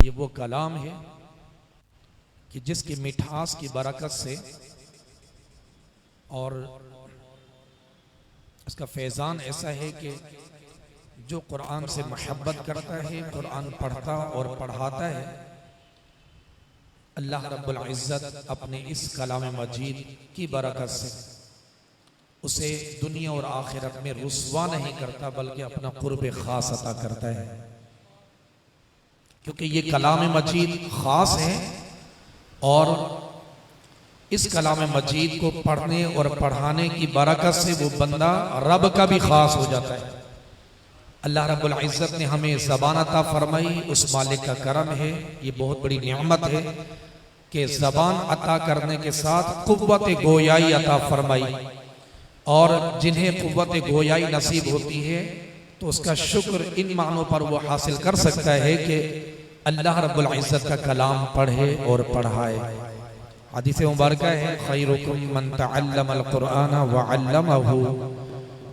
ये वो कलाम है कि जिसकी मिठास की बरकत से और इसका फैज़ान ऐसा है कि जो कुरान से मोहब्बत करता है, कुरान पढ़ता और पढ़ाता है, अल्लाह रब्बुल इज़्ज़त अपने इस कलाम मजीद की बरकत से उसे दुनिया और आखिरत में रुस्वा नहीं करता, बल्कि अपना कुर्ब खास अता करता है। क्योंकि ये कलाम मजीद खास है और इस कलाम मजीद को पढ़ने और पढ़ाने की बरकत से वो बंदा रब का भी खास हो जाता है। अल्लाह रब्बुल इज़्ज़त ने हमें ज़बान अता फरमाई, उस मालिक का करम है, ये बहुत बड़ी नेमत है कि ज़बान अता करने के साथ कुव्वत गोयाई अता फरमाई। और जिन्हें कुव्वत गोयाई नसीब होती है तो उसका शुक्र इन मानों पर वो हासिल कर सकता है कि अल्लाह रब्बुल इज़्ज़त का कलाम पढ़े और पढ़ाए। हदीस मुबारक है, खैरुकुम मन तअल्लमल कुरआन व अल्लमहु,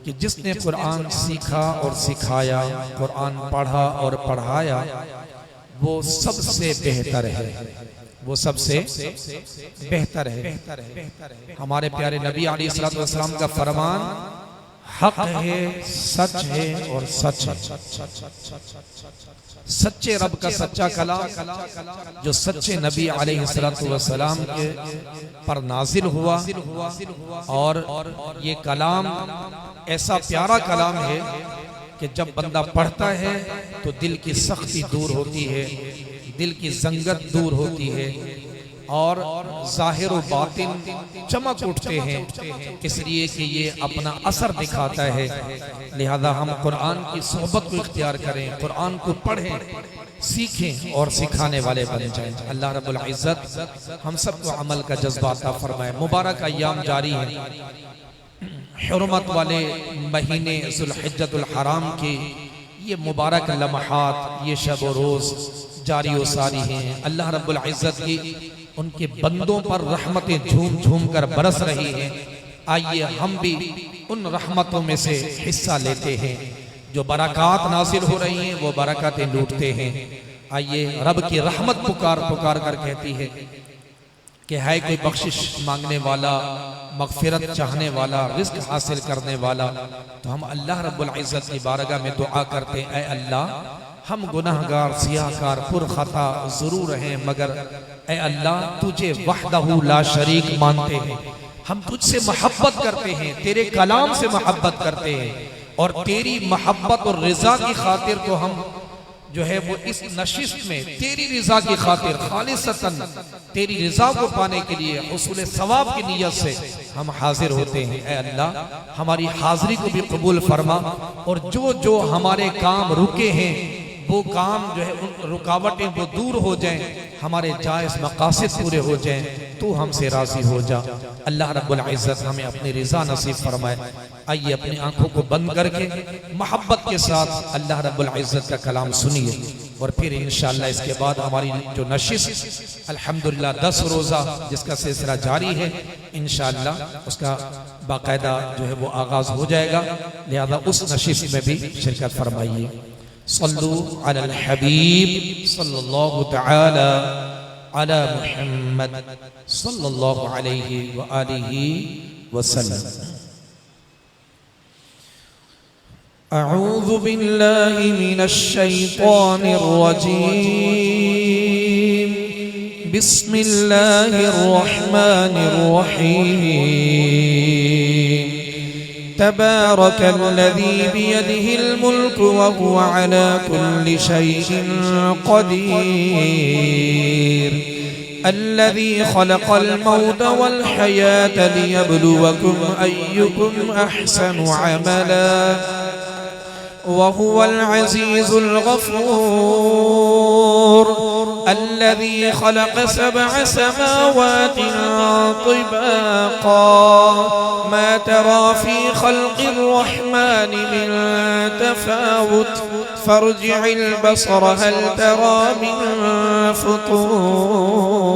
कि जिसने कुरान सीखा और सिखाया, कुरान पढ़ा और पढ़ाया, वो सबसे बेहतर है, वो सबसे बेहतर है। हमारे प्यारे नबी अलैहिस्सलातु वस्सलाम का फरमान हक है, सच है और सच है। सच्चे रब का सच्चा कलाम जो सच्चे नबी अलैहिस्सलातु वस्सलाम के पर नाजिल हुआ, और ये कलाम ऐसा प्यारा कलाम है कि जब बंदा पढ़ता है तो दिल की सख्ती दूर होती है, दिल की जंगत दूर होती है और जाहिर व बातिन चमक उठते हैं, इसलिए कि ये अपना असर दिखाता है। लिहाजा हम कुरान की सोहबत को इख्तियार करें, कुरान को पढ़ें, सीखें और सिखाने वाले बन जाएं। अल्लाह रब्बुल इज़्ज़त हम सबको अमल का जज्बा अता फरमाए। मुबारक अय्याम जारी है, हुर्मत वाले महीने ज़ुल्हिज्जतुल हराम की ये मुबारक लम्हात, ये शब व रोज़ जारी व सारी हैं। अल्लाह रब्बुल इज़्ज़त की उनके बंदों पर रहमतें झूम झूम कर बरस रही हैं। आइए हम भी उन रहमतों में से हिस्सा लेते हैं। जो बरक़ात नासिल हो रही हैं वो बरकतें लूटते हैं। आइए, रब की रहमत पुकार पुकार कर कहती है कि है कोई बख्शिश मांगने वाला, मगफिरत चाहने वाला, रिज़्क़ हासिल करने वाला, तो हम अल्लाह रब्बुल इज़्ज़त की बारगाह में दुआ करते हैं, ऐ अल्लाह हम गुनाहगार, सियाहकार, पुरखता ज़रूर हैं, मगर ऐ अल्लाह तुझे वहदहू ला शरीक मानते हैं, हम तुझसे मोहब्बत करते हैं, तेरे कलाम से मोहब्बत करते हैं, और तेरी मोहब्बत और रिज़ा की खातिर तो हम जो है वो इस नशिस्त में तेरी रिज़ा की खातिर खालिसतन तेरी रिज़ा को पाने के लिए हुसूल सवाब की नीयत से हम हाजिर होते हैं। ऐ अल्लाह हमारी हाजिरी को भी कबूल फरमा, और जो जो हमारे काम रुके हैं वो काम जो है उन रुकावटें वो दूर हो जाएं, हमारे जायज़ मकासद पूरे हो जाएं, तू हमसे राज़ी हो जा। अल्लाह रब्बुल इज़्ज़त हमें अपनी रिज़ा नसीब फरमाए। आइए अपनी आंखों को बंद करके मोहब्बत के साथ अल्लाह रब्बुल इज़्ज़त का कलाम सुनिए, और फिर इंशाअल्लाह इसके बाद हमारी जो नशिस्त अल्हम्दुलिल्लाह 10 रोज़ा जिसका सिलसिला जारी है, इंशाअल्लाह उसका बाकायदा जो है वो आगाज़ हो जाएगा। लिहाजा उस नशिस्त में भी शिरकत फरमाइए। सल्लू अलल हबीब सल्लल्लाहु तआला अला मुहम्मद सल्लल्लाहु अलैहि व आलिहि वसल्लम। अऊज़ु बिल्लाहि मिनश शैतानिर रजीम, बिस्मिल्लाहिर रहमानिर रहीम। तबारकल्लज़ी बियदिहिल मुल्कु व हुवा अला कुल्लि शैइन क़दीर। अल्लज़ी खलक़ल मौत वल हयात लियब्लुवकुम अय्युकुम अहसनु अमला व हुवल अज़ीज़ुल गफ़ूर। अल्लज़ी खलक़ सबअ समावातिन तिबाक़ा मा तरा फ़ी ख़ल्क़िर रहमानि मिन तफ़ावुत फ़र्जि'िल बसर हल तरा मिन फ़ुतूर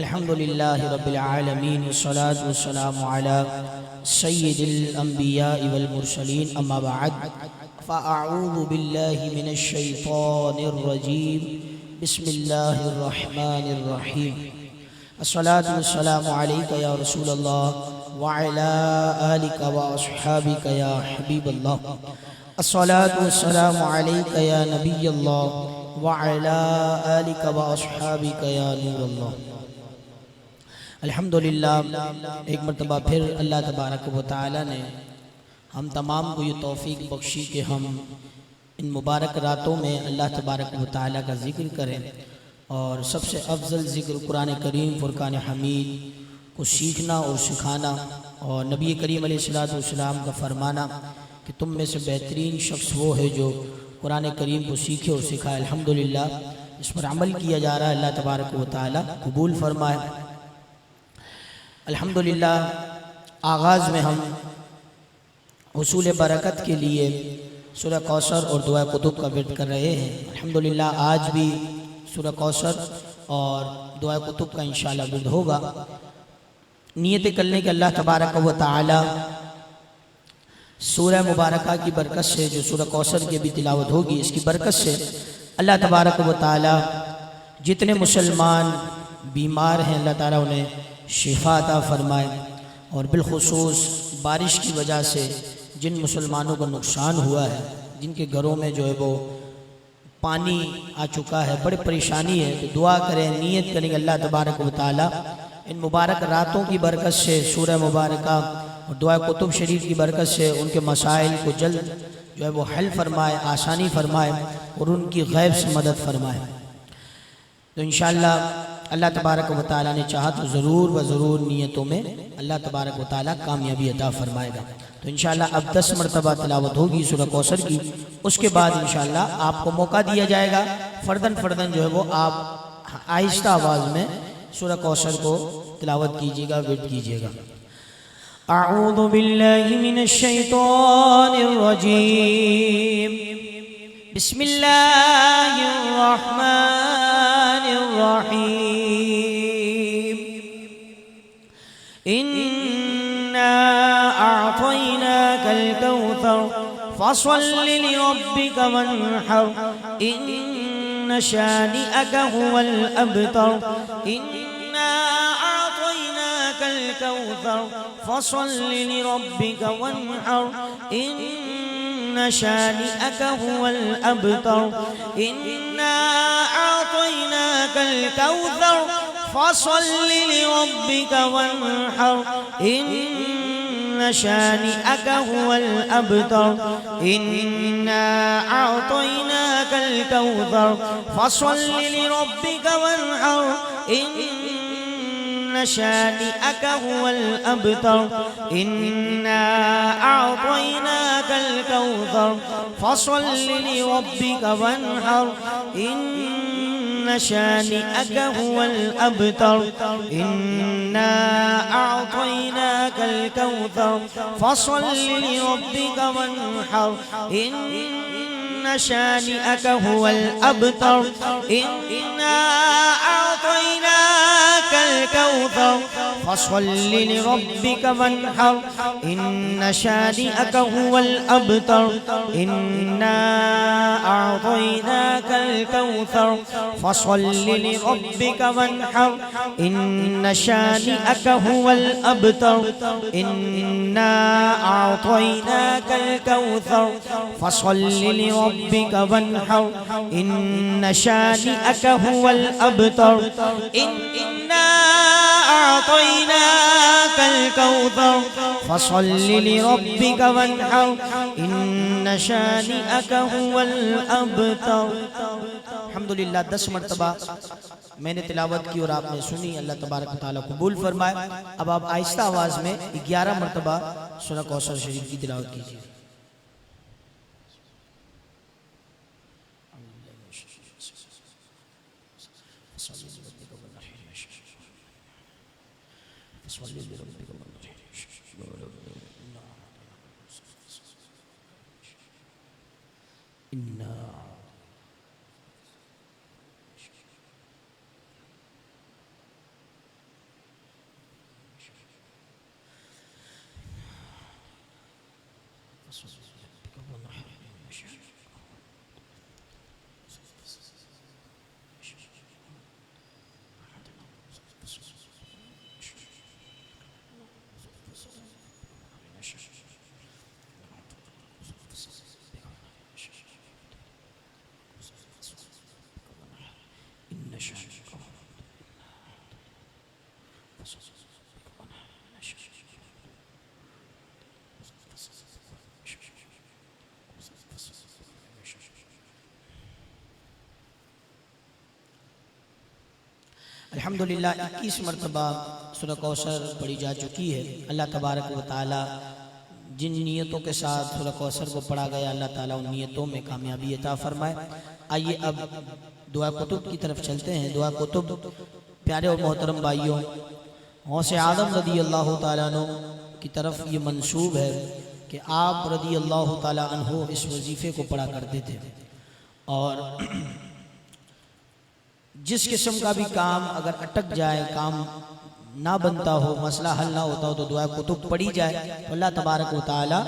अल्हम्दुलिल्लाह रब्बिल आलमीन वस्सलातु वस्सलामु अला सय्यिदिल अंबियाइ वल मुरसलीन अम्मा बअद फ़अऊज़ु बिल्लाहि मिनश शैतानिर रजीम बिस्मिल्लाहिर रहमानिर रहीम अस्सलातु वस्सलामु अलैका या रसूलल्लाह व अला आलिका व अस्हाबिका या हबीबल्लाह अस्सलातु वस्सलामु अलैका या नबियल्लाह व अला आलिका व अस्हाबिका या नूरल्लाह। अल्हम्दुलिल्लाह, एक मरतबा फिर अल्लाह तबारक व तआला ने हम तमाम को ये तौफीक बख्शी कि हम इन मुबारक रातों में अल्लाह तबारक व तआला का ज़िक्र करें और सबसे अफजल ज़िक्र कुरान करीम फ़ुरक़ान हमीद को सीखना और सिखाना और नबी करीम अलैहिस्सलातु वस्सलाम का फरमाना कि तुम में से बेहतरीन शख्स वो है जो कुरान करीम को सीखे और सिखाए। अल्हम्दुलिल्लाह, इस पर अमल किया जा रहा है। अल्लाह तबारक व तआला कबूल फरमाए। अल्हम्दुलिल्लाह, आगाज़ में हम हुसूल बरकत के लिए सूरह कौसर और दुआ कुतुब का विर्द कर रहे हैं। अल्हम्दुलिल्लाह, आज भी सूरह कौसर और दुआ कुतुब का इंशाअल्लाह विर्द होगा। नियत कर लें कि अल्लाह तबारक व तआला सूरह मुबारका की बरकत से जो सूरह कौसर की भी तिलावत होगी, इसकी बरकत से अल्लाह तबारक व तआला जितने मुसलमान बीमार हैं अल्लाह ताला उन्हें शिफा अता फरमाए और बिलखुसूस बारिश की वजह से जिन मुसलमानों को नुकसान हुआ है, जिनके घरों में जो है वो पानी आ चुका है, बड़ी परेशानी है, तो दुआ करें, नीयत करें कि अल्लाह तबारक व तआला इन मुबारक रातों की बरकत से सूरह मुबारका और दुआ कुतुब शरीफ की बरकत से उनके मसाइल को जल्द जो है वो हल फरमाए, आसानी फरमाए और उनकी गैब से मदद फरमाए। तो इंशाअल्लाह अल्लाह तबारक व तआला ने चाहा तो ज़रूर व ज़रूर नियतों में अल्लाह तबारक व तआला कामयाबी अता फरमाएगा। तो इंशाअल्लाह अब 10 मरतबा तिलावत होगी सूरह कौसर की। उसके बाद इंशाअल्लाह आपको मौका दिया जाएगा, फ़र्दन फ़र्दन जो है वो आप आहिस्ता आवाज़ में सूरह कौसर को तिलावत कीजिएगा, विर्द कीजिएगा। अऊज़ु बिल्लाहि मिनश शैतानिर रजीम बिस्मिल्लाहिर रहमानिर रहीम इन्ना अअतैनाकल कौसर फसल्लि लिरब्बिका वन्हर इन्न शानिअक हुवल अबतर इन्ना अअतैनाकल कौसर फसल्लि लिरब्बिका वन्हर इन्न शानिअक हुवल अबतर इन्ना अअतैनाकल कौसर फसल्लि लिरब्बिका वन्हर इन्न शानिअक हुवल अबतर इन्ना अअतैनाकल कौसर फसल्लि लिरब्बिका वन्हर इन्न शानिअक हुवल अबतर इन्ना अअतैनाकल कौसर फसल्लि लिरब्बिक वन्हर इन्ना शानिअक हुवल अबतर इन्ना अअतैनाकल कौसर फसल्लि लिरब्बिक वन्हर इन्ना शानिअक हुवल अबतर इन्ना अअतैनाकल कौसर फसल्लि लिरब्बिक वन्हर इन्ना शानिअक हुवल अबतर इन्ना अअतैनाकल कौसर फसल्लि लिरब्बिक वन्हर इन्ना शानिअक हुवल अबतर इन्ना अअतैनाकल कौसर फसल्लि लिरब्बिक वन्हर इन्ना शानिअक हुवल अबतर इन्ना अअतैनाकल कौसर फसल्लि लिरब्बिक वन्हर इन्ना शानिअक हुवल अबतर। अल्हम्दुलिल्लाह 10 मरतबा मैंने तिलावत की और आपने सुनी। अल्लाह तबारक व तआला कबूल फरमाए। अब आप आहिस्ता आवाज में 11 मरतबा सूरह कौसर शरीफ की तिलावत कीजिए। अल्हम्दुलिल्लाह 21 मरतबा सूरह कौसर पढ़ी जा चुकी है। अल्लाह तबारक व तआला जिन नियतों के साथ सूरह कौसर को पढ़ा गया, अल्लाह ताला उन नियतों में कामयाबी अता फरमाए। आइए अब दुआ कुतुब की तरफ चलते हैं। दुआ कुतुब प्यारे और मोहतरम भाइयों, गौसे आदम रदी अल्लाह ताला अन्हु की तरफ ये मंसूब है कि आप रदी अल्लाह ताला अन्हु इस वजीफ़े को पढ़ा करते थे और जिस किस्म का भी काम अगर अटक जाए, काम ना बनता हो, मसला हल ना होता हो, तो दुआ कुतुब पढ़ी जाए तो अल्लाह तबारक व तआला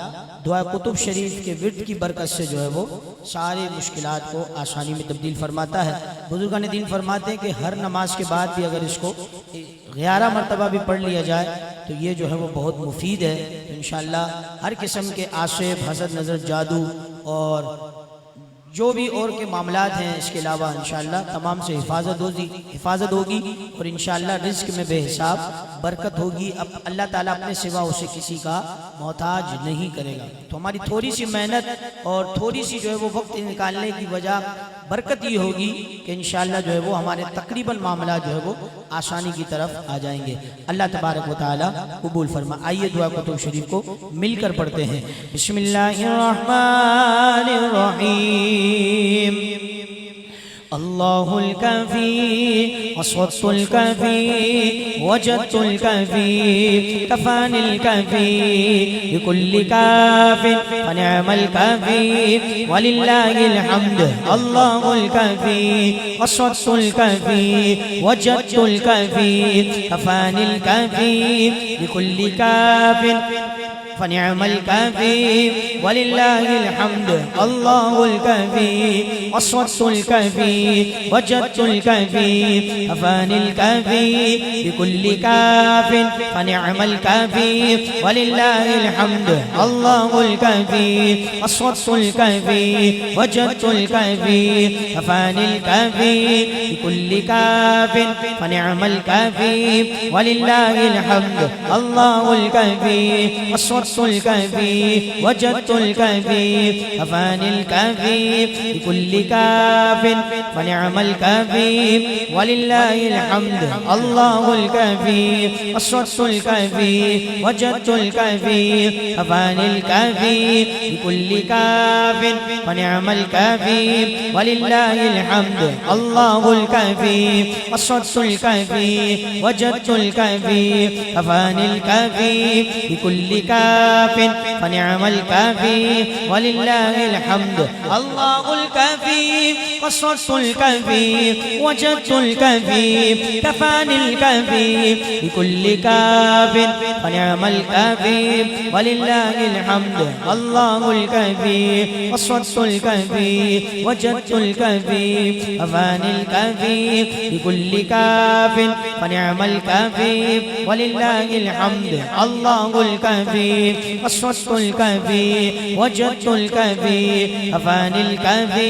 दुआ कुतुब शरीफ के विर्द की बरकत से जो है वो सारे मुश्किलात को आसानी में तब्दील फरमाता है। बुजुर्गान दीन फरमाते हैं कि हर नमाज के बाद भी अगर इसको 11 मरतबा भी पढ़ लिया जाए तो ये जो है वो बहुत मुफीद है। तो इंशाअल्लाह हर किस्म के आशिफ, हसद, नज़र, जादू और जो भी और के मामलात हैं, इसके अलावा इंशाअल्लाह तमाम से हिफाजत होगी और इंशाअल्लाह रिज़्क में बेहिसाब बरकत होगी। अब अल्लाह ताला अपने सिवा उसे किसी का मोहताज नहीं करेगा। तो हमारी थोड़ी सी मेहनत और थोड़ी सी जो है वो वक्त निकालने की वजह बरकत ये होगी कि इंशाअल्लाह जो है वो हमारे तकरीबन मामला जो है वो आसानी की तरफ आ जाएंगे। अल्लाह तबारक व तआला कबूल फरमा। आइए दुआ कुतुब शरीफ को मिलकर पढ़ते हैं। बिस्मिल्लाहिर्रहमानिर्रहीम। अल्लाहुल काफ़ी वस्वतुल काफ़ी वजदुल काफ़ी कफ़ानिल काफ़ी बिकुल्लि काफ़िन फनिअमल काफ़ी वलिल्लाहिल हम्द। अल्लाहुल काफ़ी वस्वतुल काफ़ी वजदुल काफ़ी कफ़ानिल काफ़ी बिकुल्लि काफ़िन फनिअमल काफ़ी वलिल्लाहिल हम्द। अल्लाहुल काफ़ी वस्वतुल काफ़ी वजदुल काफ़ी कफ़ानिल काफ़ी बिकुल्लि काफ़िन फनिअमल काफ़ी वलिल्लाहिल हम्द। अल्लाहुल काफ़ी वस्वतुल काफ़ी वजदुल काफ़ी कफ़ानिल काफ़ी बिकुल्ि काफ़िन फनिअमल काफ़ी वलिल्लाहिल हम्द। अल्लाहुल काफ़ी असद्तुल काफी वजदतुल काफी कफानिल काफी बिकुल्लि काफिन फनिअमल काफी वलिल्लाहिल हम्द अल्लाहुल काफी असद्तुल काफी वजदतुल काफी कफानिल काफी बिकुल्लि काफिन फनिअमल काफी वलिल्लाहिल हम्द अल्लाहुल काफी असद्तुल काफी वजदतुल काफी कफानिल काफी बिकुल्लि काफिन फनिअमल काफी वलिल्लाहिल हम्द अल्लाहुल काफी असद्तुल काफी वजदतुल काफी कफानिल काफी बिकुल्लि काफिन फनिअमल काफी वलिल्लाहिल हम्द अल्लाहुल काफी असद्तुल काफी वजदतुल काफी कफानिल काफी बिकुल्लि काफिन फनिअमल काफी वलिल्लाहिल हम्द अल्लाहुल काफी असद्तुल काफी वजदतुल काफी कफानिल काफी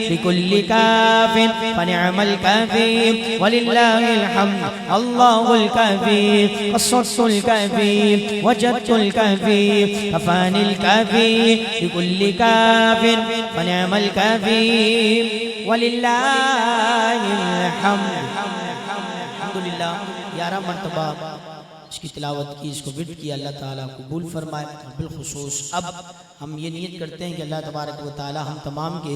बिकुल्लि काफिन फनिअमल काफी वलिल्लाहिल हम्द अल्लाहुल काफी असद्तुल काफी वजदतुल काफी कफानिल काफी बिकुल्लि काफिन फनिअमल काफी वलिल्लाहिल हम्द। अल्हम्दुलिल्लाह 11 मरतबा इसकी तिलावत की, इसको विद किया, अल्लाह ताला कबूल फरमाए। बिलखुसूस अब हम ये नियत करते हैं कि अल्लाह तबारक व ताला हम तमाम के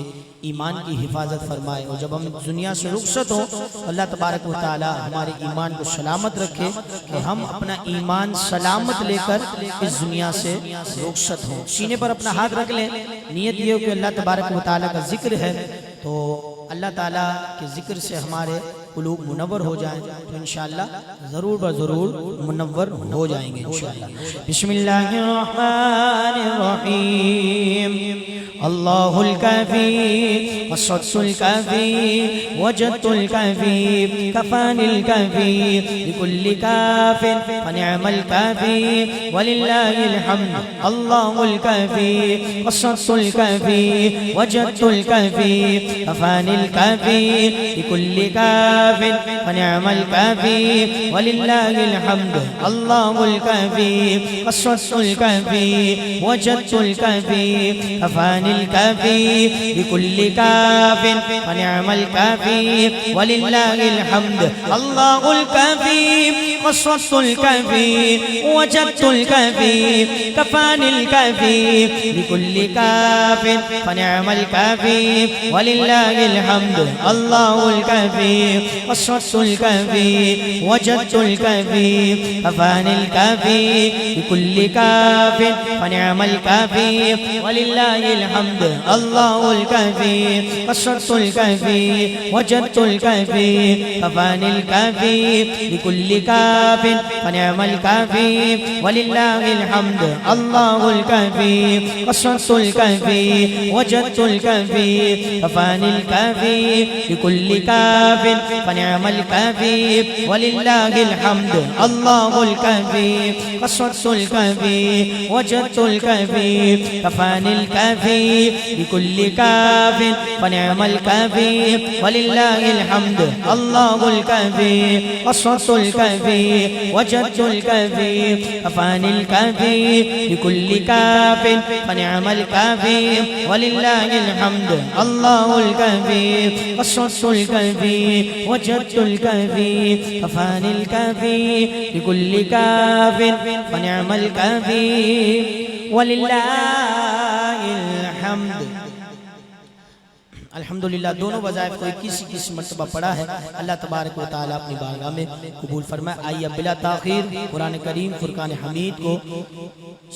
ईमान की हिफाजत फरमाए और जब हम दुनिया से रुखसत हों तो अल्लाह तबारक व ताला हमारे ईमान को सलामत रखे कि हम अपना ईमान सलामत लेकर इस दुनिया से रुखसत हों। सीने पर अपना हाथ रख लें, नियत ये हो कि अल्लाह तबारक व ताला का जिक्र है तो अल्लाह ताला के जिक्र से हमारे कुलूब मुनव्वर हो जाएं तो इंशाअल्लाह ज़रूर ब ज़रूर मुनव्वर हो जाएंगे इंशाअल्लाह। बिस्मिल्लाहिर्रहमानिर्रहीम अल्लाहुल काफी वस्सद्तुल काफी वजदतुल काफी कफानिल काफी बिकुल्लि काफिन फनिअमल काफी वलिल्लाहिल हम्द अल्लाहुल काफी वस्सद्तुल काफी वजदतुल काफी कफानिल काफी बिकुल्लि काफिन फनिअमल काफी वलिल्लाहिल हम्द अल्लाहुल काफी वस्सद्तुल काफी वजदतुल काफी कफानिल काफी बिकुल्लि काफिन फनिअमल काफी वलिल्लाहिल हम्द अल्लाहुल काफी वस्सद्तुल काफी वजदतुल काफी कफानिल काफी बिकुल्लि काफिन फनिअमल काफी वलिल्लाहिल हम्द अल्लाहुल काफी वस्सद्तुल काफी वजदतुल काफी कफानिल काफी बिकुल्लि काफिन फनिअमल काफी वलिल्लाहिल हम्द अल्लाहुल काफी वस्सद्तुल काफी वजदतुल काफी कफानिल काफी बिकुल्लि काफिन फनिअमल काफी वलिल्लाहिल हम्द अल्लाहुल काफी वस्सद्तुल काफी वजदतुल काफी कफानिल काफी बिकुल्लि काफिन फनिअमल काफी वलिल्लाहिल हम्द अल्लाहुल काफी वस्सद्तुल काफी वजदतुल काफी कफानिल काफी बिकुल्लि काफिन फनिअमल काफी वलिल्लाहिल हम्द अल्लाहुल काफी वस्सद्तुल काफी वजदतुल काफी कफानिल काफी बिकुल्लि काफिन फनिअमल काफी वलिल्लाहिल हम्द अल्लाहुल काफी वस्सद्तुल काफी वजदतुल काफी कफानिल काफी बिकुल्लि काफिन फनिअमल काफी वलिल्लाहिल हम्द। अल्हम्दुलिल्लाह दोनों वज़ाइफ को 21 मरतबा पढ़ा है। अल्लाह तबारक व तआला अपनी बारगाह में कबूल फरमाए। आइए अब बिला ताखीर कुरान करीम फुरकान हमीद को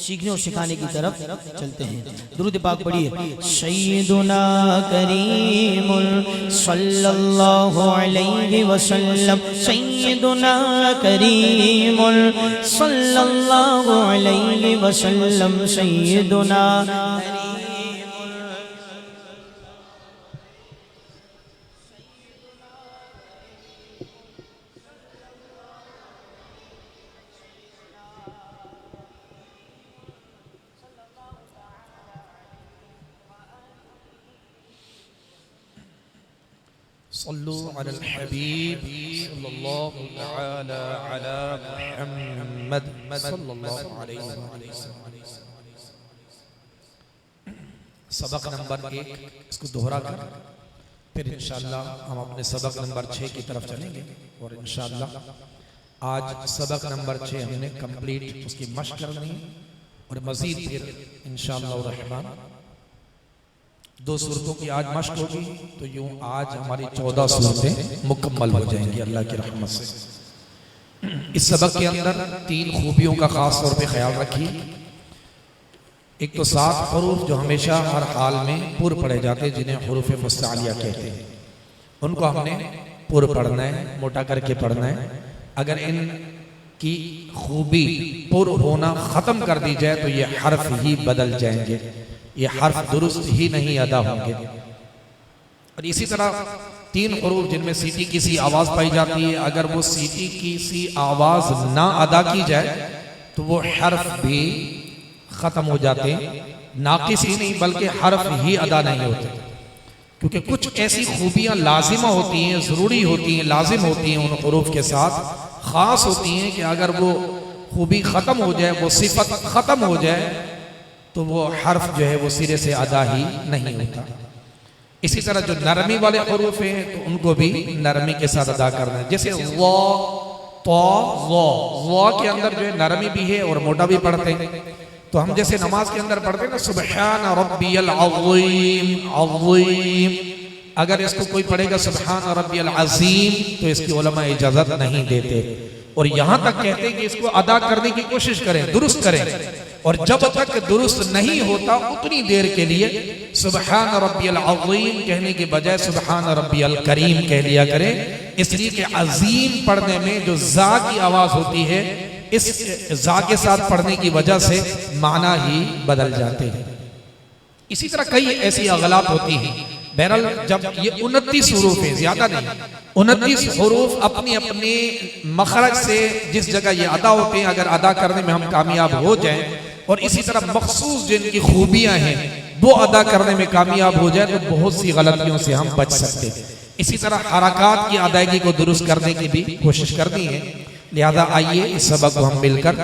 सीखने और सिखाने की तरफ चलते हैं। दुरूद पाक पढ़िए। सय्यदुना करीमुल सल्लल्लाहु अलैहि वसल्लम सय्यदुना करीमुल सल्लल्लाहु अलैहि वसल्लम सय्यदुना सल्लु अलल हबीब सल्लल्लाहु तआला अला मुहम्मद सल्लल्लाहु अलैहि वसल्लम। सबक नंबर 1 इसको दोहरा कर फिर इंशाअल्लाह हम अपने सबक नंबर 6 की तरफ चलेंगे। और इंशाअल्लाह आज सबक नंबर 6 हमने कंप्लीट उसकी मशक करनी है और मज़ीद फिर इंशाअल्लाह रहमान 2 सूरतों की आज मशक होगी, तो यूं आज हमारी 14 सूरतें मुकम्मल हो जाएंगी अल्लाह की रहमत से। इस सबक के अंदर 3 खूबियों का खास तौर पे ख्याल रखिए। एक तो 7 हरूफ जो हमेशा हर हाल में पुर पढ़े जाते हैं, जिन्हें हुरूफ मुस्तालिया कहते हैं, उनको हमने पुर पढ़ना है, मोटा करके पढ़ना है। अगर इनकी खूबी पुर होना ख़त्म कर दी जाए तो ये हर्फ ही बदल जाएंगे, ये हर्फ दुरुस्त ही नहीं अदा होंगे। और इसी तरह 3 हरूफ जिनमें सीटी की सी आवाज़ पाई जाती है, अगर वो सीटी की सी आवाज़ ना अदा की जाए तो वो हर्फ भी ख़त्म हो जाते हैं। नाकिस ही नहीं बल्कि हर्फ ही अदा नहीं होते, क्योंकि कुछ ऐसी खूबियाँ लाजिमा होती हैं, ज़रूरी होती हैं, लाजिम होती हैं, उन हरूफ के साथ ख़ास होती हैं कि अगर वो खूबी ख़त्म हो जाए, वो सिफत ख़त्म हो जाए तो वो हर्फ जो है वो सिरे से अदा ही नहीं होता। इसी तरह जो नरमी वाले हरूफ हैं तो उनको भी नरमी के साथ अदा करना है। जैसे वो तो वो के अंदर जो है नरमी भी है और मोटा भी पढ़ते हैं। तो हम जैसे नमाज के अंदर पढ़ते हैं ना, सुबहान रब्बियल अज़ीम अज़ीम, अगर इसको कोई पढ़ेगा सुबहान रब्बियल अज़ीम तो इसकी उलमा इजाजत नहीं देते और यहाँ तक कहते हैं कि इसको अदा करने की कोशिश करें, दुरुस्त करें। और जब तक दुरुस्त नहीं होता उतनी देर के लिए सुबहान रब्बियल अज़ीम कहने के बजाय सुबहान रब्बियल करीम कह लिया करें, इसलिए कि अज़ीम पढ़ने में जो जा की आवाज़ होती है, इस जा के साथ पढ़ने की वजह से माना ही बदल जाते हैं। इसी तरह कई ऐसी अगलात होती हैं। बहरहाल जब ये 29 हरूफ है, ज्यादा नहीं, 29 हरूफ अपनी अपने मखरज से जिस जगह ये अदा होते हैं, अगर अदा करने में हम कामयाब हो जाएं और इसी तरह मखसूस जिनकी खूबियां हैं वो अदा करने में कामयाब हो जाए तो बहुत सी गलतियों से हम बच सकते हैं। इसी तरह हरकात की अदायगी को दुरुस्त करने की भी कोशिश करनी है। लिहाजा आइए इस सबक को हम मिलकर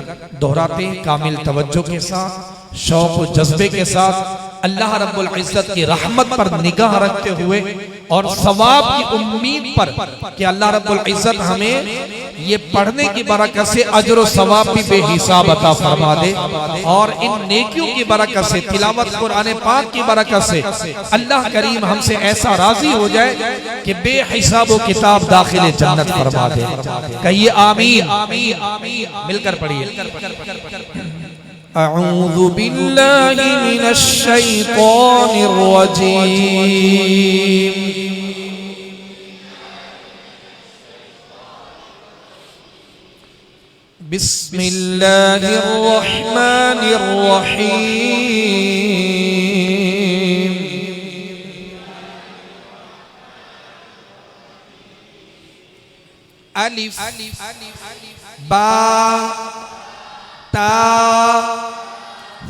दोहराते हैं कामिल तवज्जो के साथ, शौक व जज्बे के साथ, अल्लाह रब्बुल इज्जत की रहमत पर निगाह रखते हुए और सवाब की उम्मीद पर कि अल्लाह रब्बुल इज्जत हमें ये पढ़ने की बरकत से अजर व सवाब भी बेहिसाब अता फरमा दे और इन नेकियों की बरकत से, तिलावत कुरान पाक की बरकत से अल्लाह करीम हमसे ऐसा राजी हो जाए कि बेहिसाब व किताब दाखिले जन्नत फरमा दे। कहिए आमीन, मिलकर पढ़िए। अऊज़ु बिल्लाहि मिनश शैतानिर रजीम। बिस्मिल्लाहिर रहमानिर रहीम। अलिफ बा ता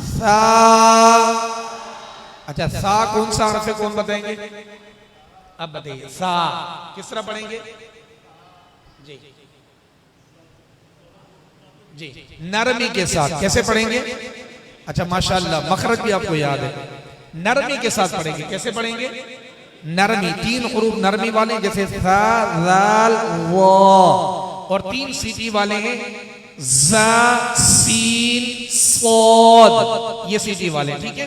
सा। अच्छा, सा कौन सा हर्फ है, कौन बताएंगे? अब बताइए, सा किस तरह पढ़ेंगे? जी जी, नरमी के साथ। कैसे पढ़ेंगे? अच्छा माशाल्लाह, मखरज भी आपको याद है। नरमी के साथ पढ़ेंगे। कैसे पढ़ेंगे? नरमी, 3 हरूफ नरमी वाले, जैसे सा जाल वो, और 3 सीटी वाले हैं, जा सीन सोद, ये सीटी वाले। ठीक है,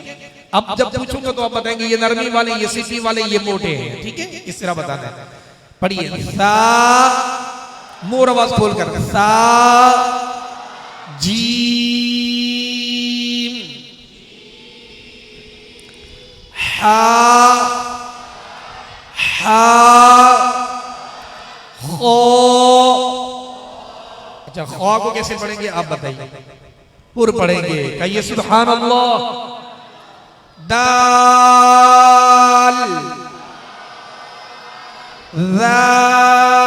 अब जब पूछूंगा तो आप बताएंगे ये नरमी वाले, ये सीटी वाले, ये मोटे हैं। ठीक है, इस तरह बताना है। पढ़िए, सा, मोर आवाज खोल कर, सा जीम, हा हा खो। अच्छा, खौ को कैसे पढ़ेंगे आप बताइए? पुर पढ़ेंगे। कहिए सुभान अल्लाह। दाल दाल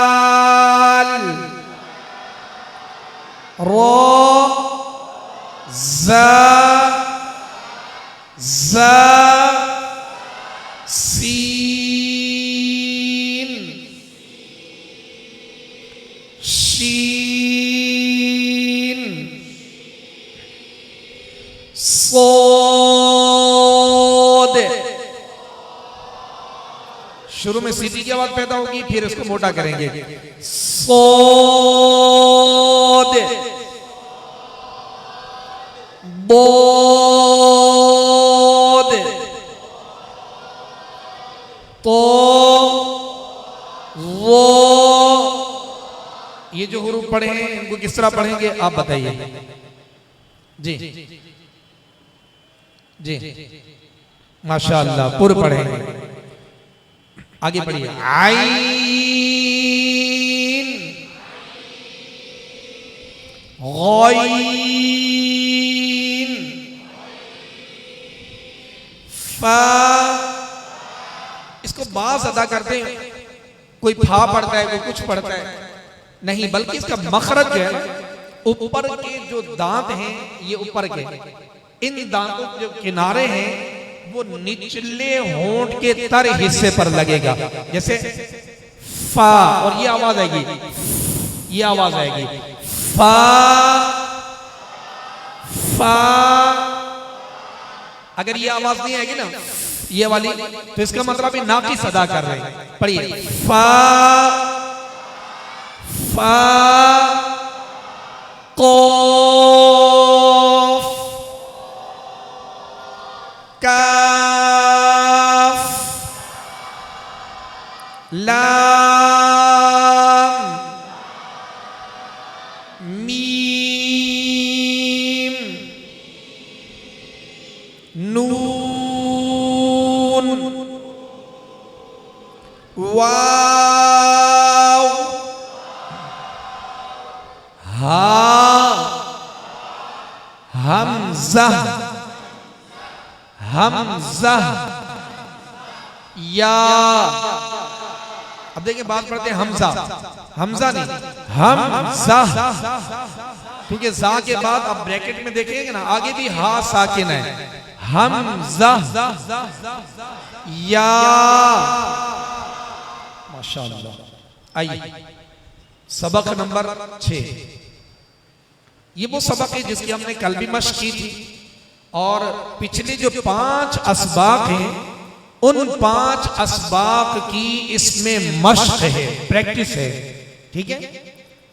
रो जा जा सीन सोद, शुरू में सीटी की आवाज पैदा होगी, फिर इसको मोटा करेंगे। सोद, बोद, तो वो, ये जो हुरूफ पढ़े हैं इनको किस तरह पढ़ेंगे आप बताइए जी। जी माशाअल्लाह, पुर पढ़ेंगे। आगे पढ़िए। आईन, गौइन, फा, इसको बास अदा करते हैं, कोई फा पढ़ता है कोई कुछ पढ़ता है, नहीं बल्कि इसका मखरज जो है ऊपर के जो दांत हैं, ये ऊपर के इन दांतों के जो किनारे हैं वो निचले होंठ के तर हिस्से पर लगेगा। जैसे फा, और ये आवाज आएगी, ये आवाज आएगी फा, फा। अगर ये आवाज नहीं आएगी ना ये वाली, तो इसका मतलब नाकिस अदा कर रहे हैं। पढ़िए। फा, फा, कोफ, काफ, लाम, मीम, नून, वाव, हा, हमजा, हमजा, या। अब देखिए बात पढ़ते हैं हमजा, हमजा नहीं हमजा, क्योंकि जा के बाद अब ब्रैकेट में देखेंगे ना आगे भी हा साकिन है। हमजा, या। माशाअल्लाह। आइए सबक नंबर 6। ये वो सबक है जिसकी हमने कल भी मश्क की थी, और पिछले जो 5 असबाक हैं उन 5 असबाक की इसमें मश्क है, प्रैक्टिस है। ठीक है,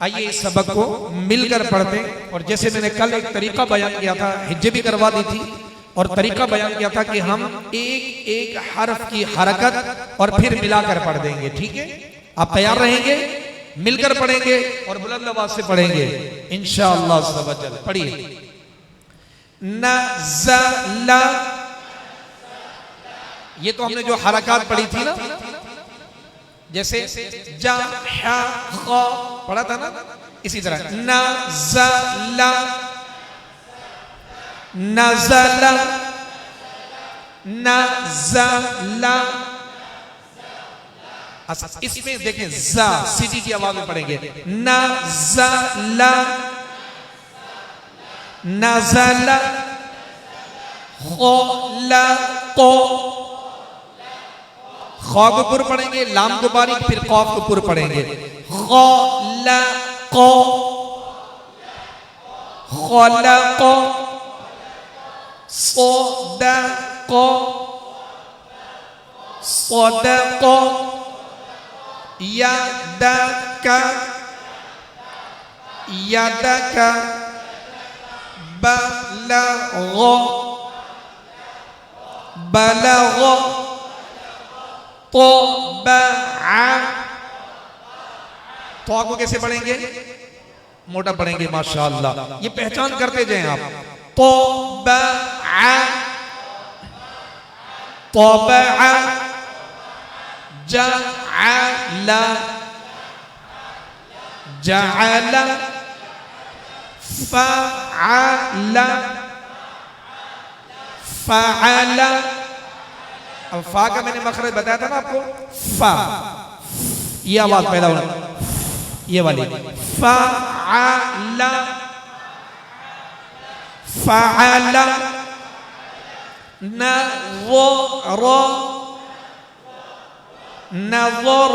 आइए इस सबक को मिलकर पढ़ते हैं। और जैसे मैंने कल एक तरीका बयान किया था, हिज्जे भी करवा दी थी, और तरीका बयान किया था कि हम एक एक हर्फ की हरकत और फिर मिलाकर पढ़ देंगे। ठीक है, आप तैयार रहेंगे? मिलकर पढ़ेंगे और बुलंद आवाज से पढ़ेंगे इंशाअल्लाह सवजल। पढ़िए। नज़ला, ये तो हमने जो हरकत पढ़ी थी ना, जैसे जा, हा, ख पढ़ा था ना, इसी तरह नज़ला, नज़ला, नज़ला। इसमें देखें जा, सीटी की आवाज में पढ़ेंगे। नज़ला, नज़ला, खलक़ो, खा को पुर पढ़ेंगे, लाम को बारीक, फिर कौफ को पुर पढ़ेंगे। खलक़ो, खलक़ो, सदक़ो, सदक़ो, यदका, यदका, बलगो, बलगो, तबअ। तो को कैसे पढ़ेंगे? मोटा पढ़ेंगे माशाअल्लाह। ये पहचान करते जाएं आप। तबअ, तबअ, जअल, जअल, फअल, फअल। अब फा का मैंने मखरज बताया था ना आपको, फा, ये आवाज पैदा होना, ये वाली। फअल, फअल, नज़र, नज़र,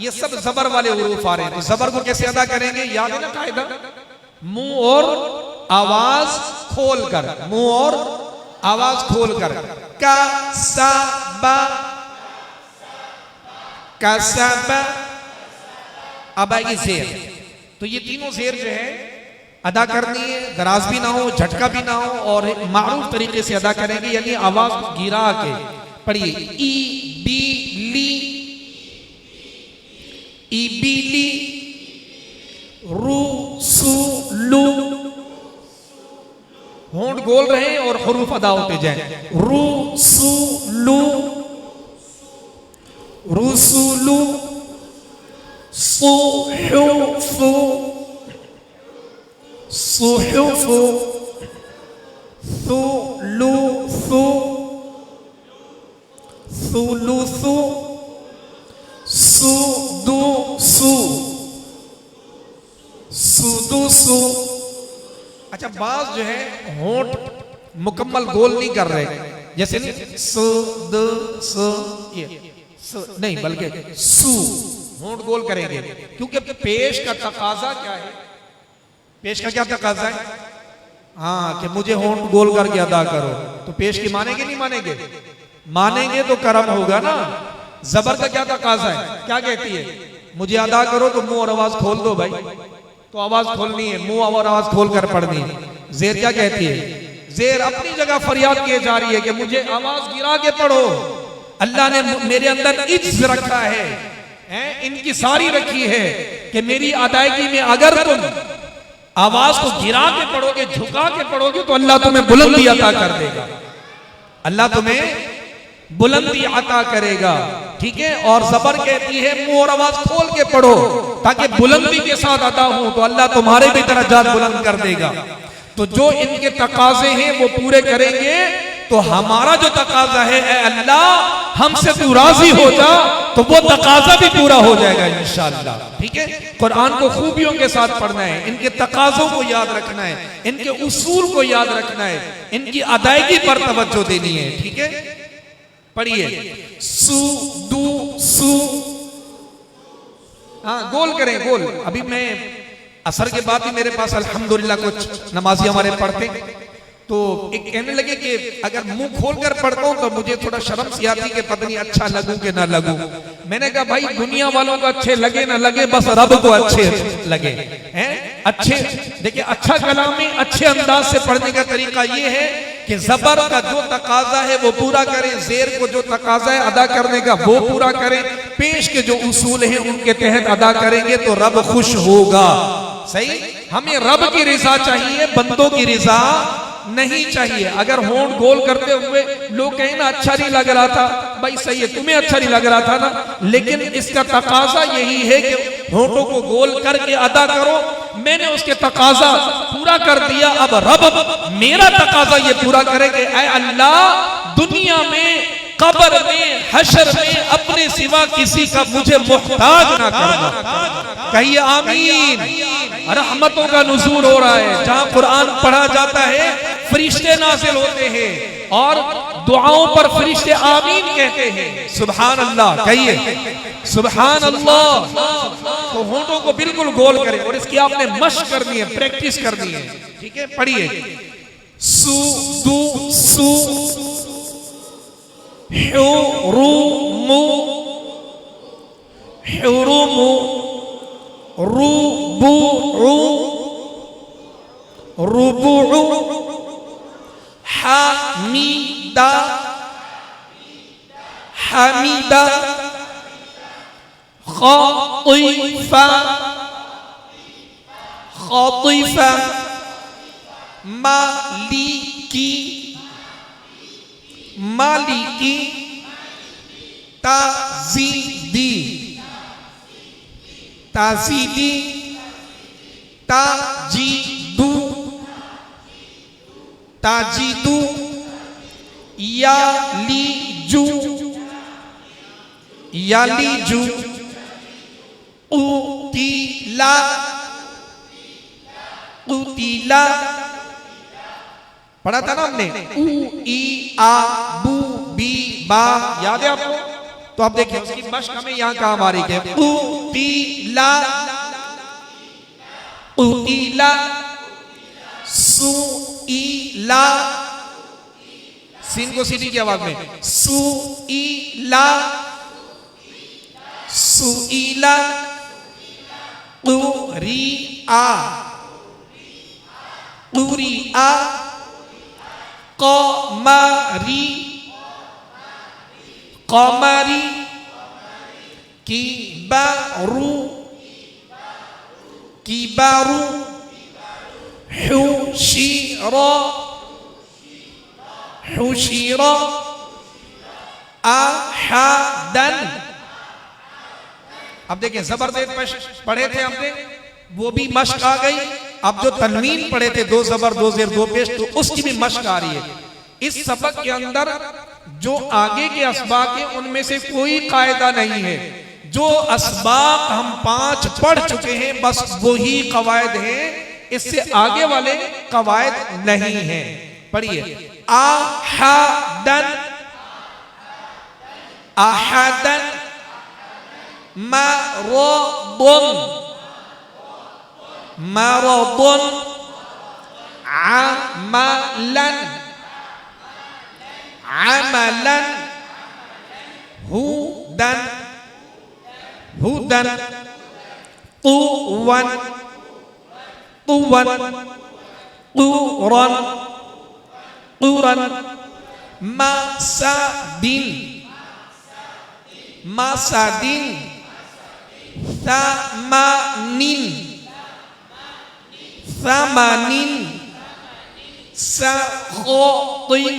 ये सब जबर वाले हुरूफ आ रहे हैं। तो जबर को कैसे अदा करेंगे, याद है ना कायदा, मुंह और आवाज खोलकर, मुंह और आवाज खोलकर। कसबा, कसबा, अब आएगी जेर। तो ये तीनों जेर जो है अदा करनी है, दराज भी ना हो, झटका भी ना हो, और मारूफ तरीके से अदा करेंगे, यानी आवाज को गिरा के पढ़िए। ई बी ली, ई बी ली, रू सू लू, होंठ गोल रहे और हुरूफ अदा होते जाएं। रू सू लू, रुसुलु, सुहुफु, सुहुफु, सुलुसु, सुलुसु, सुदुसु, सुदुसु। अच्छा, बाज जो है होंठ मुकम्मल गोल नहीं कर रहे, जैसे नहीं सुद सु, ये नहीं बल्कि सू, होंठ गोल करेंगे, क्योंकि पेश का तकाजा क्या है, पेश का क्या तकाजा है, हाँ, कि मुझे होंठ गोल करके अदा करो। तो पेश की मानेंगे नहीं मानेंगे, मानेंगे तो करम होगा ना। जबर का क्या तकाजा है, क्या कहती है, मुझे अदा करो तो मुंह और आवाज खोल दो भाई, तो आवाज खोलनी है, मुंह और आवाज खोल कर पढ़नी है। जेर क्या कहती है, जेर अपनी जगह फरियाद किए जा रही है कि मुझे आवाज गिरा के पढ़ो, अल्लाह ने मेरे अंदर इज्ज रखा है, इनकी सारी रखी है कि मेरी अदायगी में अगर तुम आवाज को गिरा के पढ़ोगे, झुका के पढ़ोगे, तो अल्लाह तुम्हें बुलंदी अता कर देगा, अल्लाह तुम्हें बुलंदी अता करेगा। ठीक है, और जबर कहती है मुंह और आवाज खोल के पढ़ो ताकि बुलंदी के साथ अदा हो, तो अल्लाह तुम्हारे भी दर्जात बुलंद कर देगा। तो जो इनके तकाजे हैं वो पूरे करेंगे, तो हमारा जो तकाजा है, ऐ अल्लाह हमसे तू राजी हो जा, तो वो तकाजा भी पूरा हो जाएगा इंशाअल्लाह। ठीक है, कुरान को खूबियों के साथ पढ़ना है, इनके तकाजों को याद रखना है, इनके उसूल को याद रखना है, इनकी अदायगी पर तवज्जो देनी है। ठीक है, पढ़िए, सू दू सू, हाँ गोल करें, गोल। अभी मैं असर के बाद भी मेरे पास अल्हम्दुलिल्लाह कुछ नमाजी हमारे पढ़ते, तो एक कहने लगे कि अगर मुंह खोलकर पढ़ता हूं तो मुझे थोड़ा शर्म सी आती कि पता नहीं अच्छा लगूं कि ना लगूं। मैंने कहा भाई दुनिया वालों को अच्छे लगे ना लगे, बस रब को अच्छे लगे हैं। अच्छे देखिए, अच्छा कलाम में अच्छे अंदाज से पढ़ने का तरीका ये है कि जबर का जो तकाजा है वो पूरा करें, जेर को जो तकाजा है अदा करने का वो पूरा करें, पेश के जो उसूल हैं उनके तहत अदा करेंगे तो रब खुश होगा। सही, हमें रब की रिजा चाहिए, बंदों की रिजा नहीं चाहिए। अगर होंठ गोल करते हुए लोग कहें ना अच्छा नहीं लग रहा था, भाई सही है, तुम्हें अच्छा नहीं लग रहा था ना, लेकिन इसका तकाजा यही है कि होंठों को गोल करके अदा करो। मैंने उसके तकाजा पूरा कर दिया, अब रब मेरा तकाजा ये पूरा करेंगे, ऐ अल्लाह दुनिया में, कब्र में, हशर में अपने सिवा किसी का मुझे मुहताज ना करना। कहिए आमीन। रहमतों का नुज़ूल हो रहा है, जहां कुरान पढ़ा जाता है फरिश्ते नाज़िल होते हैं और दुआओं पर फरिश्ते आमीन कहते हैं। सुभान अल्लाह, कहिए सुभान अल्लाह। तो होंठों को बिल्कुल गोल करें और इसकी आपने मश्क करनी है, प्रैक्टिस करनी है। ठीक है, पढ़िए, सू दू सू, हुरुमु, हुरुमु, रुबुउ, रुबुउ, हमीदा, हमीदा, खतीफा, खतीफा, मालिकी, मालिकी, ताज़ीदी, ताज़ीदी, ताजीदू, ताजीदू, यालीजू, यालीजू, उतीला, उतीला, पढ़ा था ना हमने, उ ई आ बू बी बा, याद है आपको? तो आप देखिए उसकी मश्क हमें यहाँ कहाँ बारीक है। क़ुतिला, क़ुतिला, सुईला, सीन को सीधी की आवाज में, सुईला, सुईला, क़ुरिआ, क़ुरिआ, क़मरी, क़मरी, किबारु, किबारु, हुशिरा, हुशिरा, अहदन। अब देखिए जबरदस्त पढ़े थे हमने, वो भी मश्क आ गई। अब जो तनवीन पढ़े थे, दो जबर दो जेर दो पेश, तो उसकी भी मश्क आ रही है। इस सबक के अंदर जो आगे के असबाक हैं उनमें से कोई कायदा नहीं है। जो असबाक हम 5 पढ़ चुके हैं बस वही कवायद हैं, इससे आगे वाले कवायद नहीं है। पढ़िए, अहदन, अहदन, मरदुन, मरदुन, अमलन, अमलन, हुदन, हुदन, क़ुवन, क़ुवन, क़ुरन, क़ुरन, मसदिन, मसदिन, थमानिन, थमानिन, सख़ोतिन।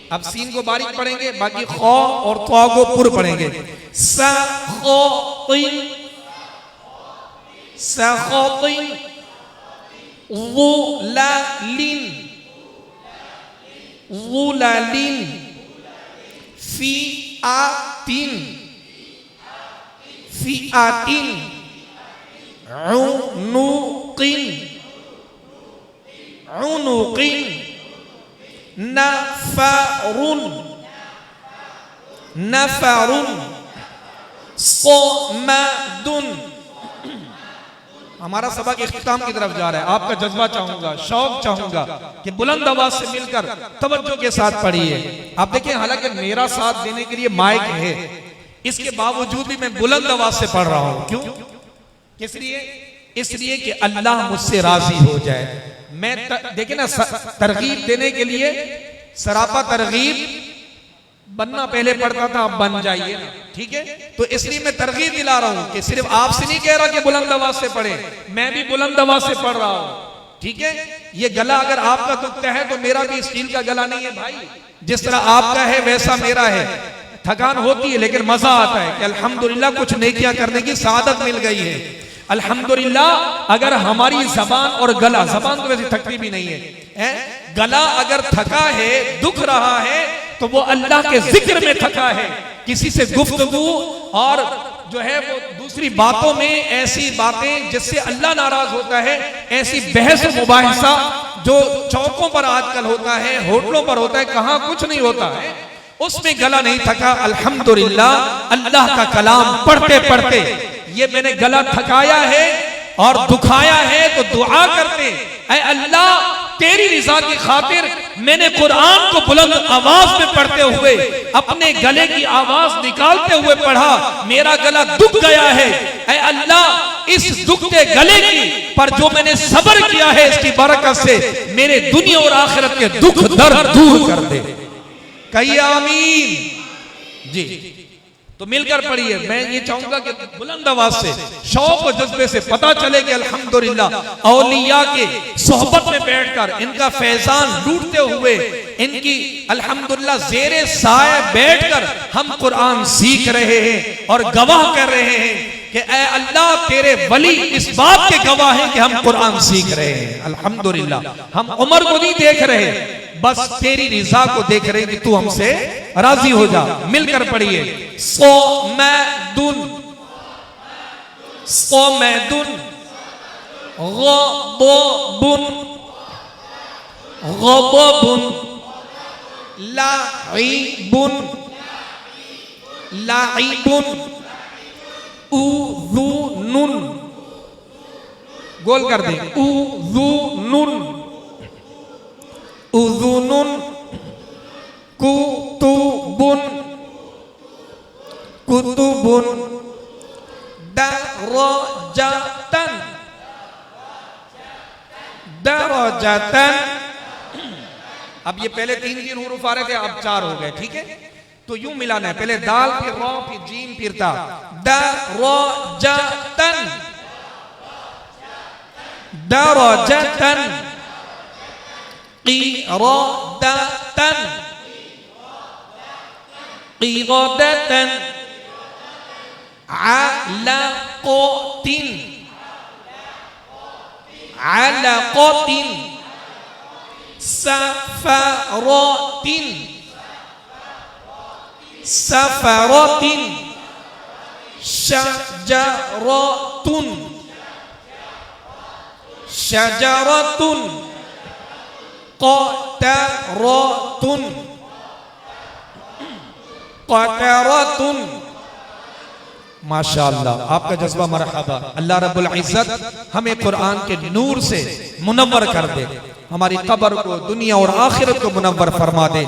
अब सीन को बारीक पढ़ेंगे, बाकी खौ और त्वा को पुर पढ़ेंगे। सख़ोतिन, सख़ोतिन, ग़ुलालिन, ग़ुलालिन, फ़िआतिन, फ़िआतिन, उनुक़िन, उनुक़िन, नफ़रुन, नफ़रुन, सोमदुन। हमारा सबक इख्तिताम की तरफ जा रहा है। आपका जज्बा चाहूंगा, शौक चाहूंगा कि बुलंद आवाज से मिलकर तवज्जो के साथ पढ़िए। आप देखिए, हालांकि मेरा साथ देने के लिए माइक है, इसके बावजूद भी मैं बुलंद आवाज से पढ़ रहा हूं। क्यों? किस लिए? इसलिए कि अल्लाह मुझसे राजी हो जाए। मैं देखिए ना, तरगीब देने के लिए सरापा तरगीब बनना पहले पड़ता था, अब बन जाइए ना, ठीक है। तो इसलिए मैं तरगीब दिला रहा हूं कि सिर्फ आपसे नहीं कह रहा कि बुलंद आवाज से पढ़े, मैं भी बुलंद आवाज से पढ़ रहा हूं, ठीक है। ये गला अगर आपका दुखता है तो मेरा भी स्टील का गला नहीं है भाई। जिस तरह आपका है वैसा मेरा है। थकान होती है लेकिन मजा आता है कि अल्हम्दुलिल्लाह कुछ नेकियां करने की सादत मिल गई है। अल्हम्दुलिल्लाह अगर हमारी जबान और गला, जबान तो वैसे थकती भी नहीं है, गला अगर थका है, दुख रहा है, तो वो अल्लाह के जिक्र में थका है। किसी से गुफ्तगू और जो है वो दूसरी बातों में ऐसी बातें जिससे अल्लाह नाराज होता है, ऐसी बहस मुबाहिसा जो चौकों पर आजकल होता है, होटलों पर होता है, कहां कुछ नहीं होता है, उसमें गला नहीं थका। अल्हम्दुलिल्लाह अल्लाह का कलाम पढ़ते पढ़ते ये मैंने गला थकाया है और दुखाया है, तो दुआ करते, ऐ अल्लाह तेरी रिजा की खातिर मैंने कुरान को बुलंद आवाज में पढ़ते हुए अपने गले की आवाज निकालते हुए पढ़ा, मेरा गला दुख गया है। ऐ अल्लाह इस दुखते गले की पर जो मैंने सब्र किया है, इसकी बरकत से मेरे दुनिया और आखिरत के दुख दर्द दूर कर दे। कहिए आमीन जी। तो मिलकर पढ़िए। मैं ये चाहूंगा कि बुलंद आवाज से, शौक और जज्बे से पता चले कि अल्हम्दुलिल्लाह औलिया के सोहबत में बैठकर इनका फैजान लूटते हुए, इनकी अल्हम्दुलिल्लाह ज़ेरे साए बैठकर हम कुरान सीख रहे हैं और गवाह कर रहे हैं कि ऐ अल्लाह तेरे वली इस बात के गवाह हैं कि हम कुरान सीख रहे हैं। अल्हम्दुलिल्लाह हम उम्र को नहीं देख रहे, बस तेरी रिजा को देख रहे हैं कि तू हमसे राजी हो जा। मिलकर पढ़िए। सोमैदुन, सोमैदुन, गदबुन, गदबुन, लाइबुन, लाइबुन, उज़ुनुन, गोल कर दें, उज़ुनुन, उज़ुनुन, कुतुबुन, कुतुबुन, दरजतन, दरजतन। अब ये पहले 3 हुरूफ आ रहे थे, अब 4 हो गए, ठीक है। तो यूं मिलाना है, पहले दाल, फिर रा, फिर जीम, फिर ता। दरजतन, दरजतन, क़िरादतन, क़िरादतन, अलक़तिन, अलक़तिन, सफ़रतिन, सफ़रतिन, शजरतुन, शजरतुन, क़तरतुन, क़तरतुन। माशाअल्लाह, आपका जज्बा मरहबा। अल्लाह रब्बुल इज्जत हमें कुरान के नूर से मुनव्वर कर दे, हमारी कब्र को, दुनिया और आखिरत को मुनव्वर फरमा दे।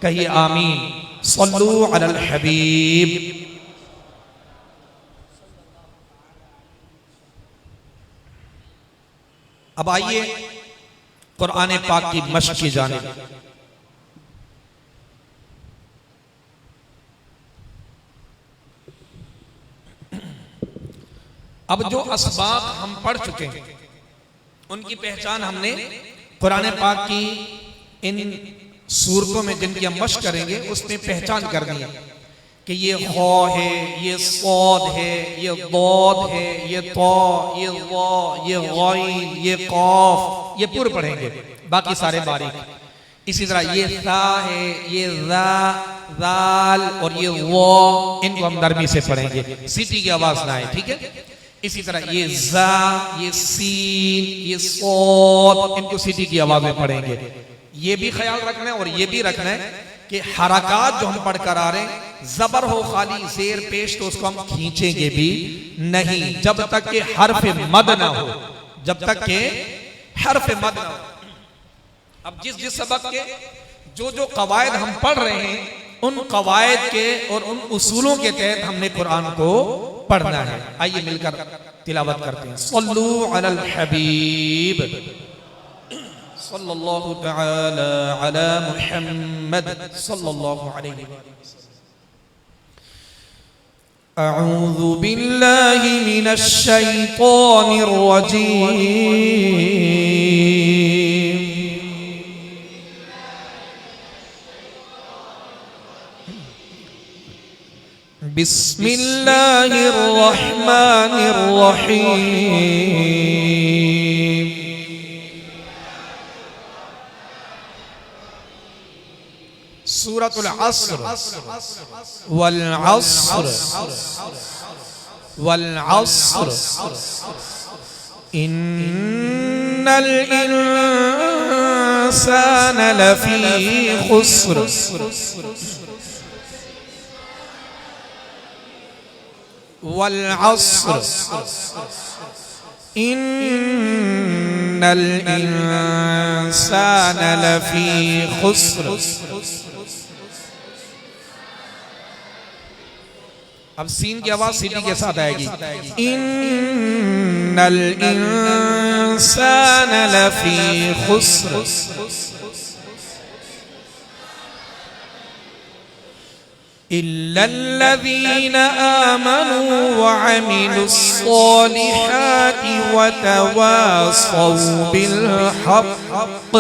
कहिए आमीन। सल्लू अलल हबीब। अब आइए कुरान पाक की मश्क की जानिब। अब जो असबाब हम पढ़ चुके हैं उनकी पहचान हमने कुरान पाक की इन सूरतों में जिनकी हम मश्क करेंगे उसमें पहचान करनी है कि ये खौ है, ये सौद है, ये दौद है, ये तौ, ये वा, ये गौइन, ये कौफ, ये पूरे पढ़ेंगे, बाकी सारे बारीक। इसी तरह ये सा है, ये ज़ा, ज़ाल और ये वो, इनको हम नरमी से पढ़ेंगे, सीटी की आवाज ना आए, ठीक है। इसी तरह ये ज़ा, ये सीन, ये सौद, इनको सीटी की आवाज में पढ़ेंगे। ये भी ख्याल रखना है और ये भी रखना है कि हरकात जो हम पढ़कर आ रहे हैं, जबर हो खाली, जेर पेश, तो उसको हम खींचेंगे भी नहीं जब तक के हर्फ मद ना हो, जब तक के हर्फ मद ना हो। अब जिस जिस सबक के जो जो कवायद हम पढ़ रहे हैं उन कवायद के और उन उसूलों के तहत हमने कुरान को पढ़ना है। आइए मिलकर तिलावत करते हैं। सल्लू अलल हबीब सल्लल्लाहु तआला अला मुहम्मद सल्लल्लाहु अलैहि वसल्लम। अऊज़ु बिल्लाहि मिनश शैतानिर रजीम। बिस्मिल्लाहिर रहमानिर रहीम। सूरतुल अस्र वल अस्र वल अस्र इन्नल इंसान लफी खुस्र वल अस्र इन्नल इंसान लफी खुस्र। अब सीन की आवाज सीटी के साथ आएगी। इन्नल इंसान लफी खुस्र इल्लल्लज़ीना आमनू व अमिलुस्सॉलिहाति व तवासौ बिल हक़्क़।